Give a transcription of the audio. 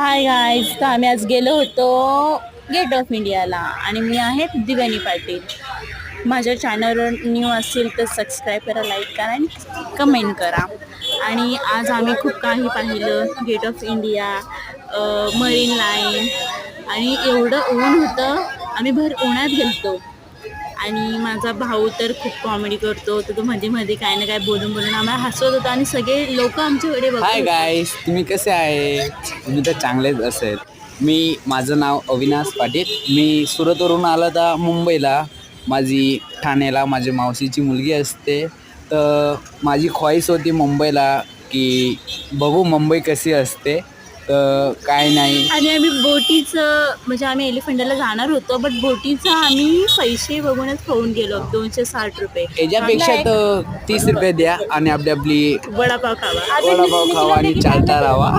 Hi guys, तर आम्ही आज गेलो होतो गेट ऑफ इंडियाला आणि मी आहे दिवानी पाटील. माझ्या चॅनलवर न्यू असेल तर सबस्क्राईब करा, लाईक करा आणि कमेंट करा. आणि आज आम्ही खूप काही पाहिलं. Gate of India, Marine Line, आणि एवढं ऊन होतं. आम्ही भर उन्हात गेलतो आणि माझा भाऊ तर खूप कॉमेडी करतो. तर तो मध्ये मध्ये काय ना काय बोलून बोलून आम्हाला हसवत होता आणि सगळे लोक आमच्याकडे बघत हाय होते. गाईस, तुम्ही कसे आहे? तुम्ही तर चांगलेच असेल. माझं नाव अविनाश पाटील. मी सुरतवरून आलो तर मुंबईला. माझी ठाण्याला माझी मावशीची मुलगी असते. तर माझी ख्वाहिश होती मुंबईला की बघू मुंबई कशी असते. तर काय नाही, आणि आम्ही बोटीचं म्हणजे आम्ही एलिफंटाला जाणार होतो, बट बोटीचं आम्ही पैसे बघूनच होऊन गेलो. 260 रुपये. याच्यापेक्षा तर 30 रुपये द्या आणि आपली वडापाव खावा. वडापाव खावा आणि चालता राहावा.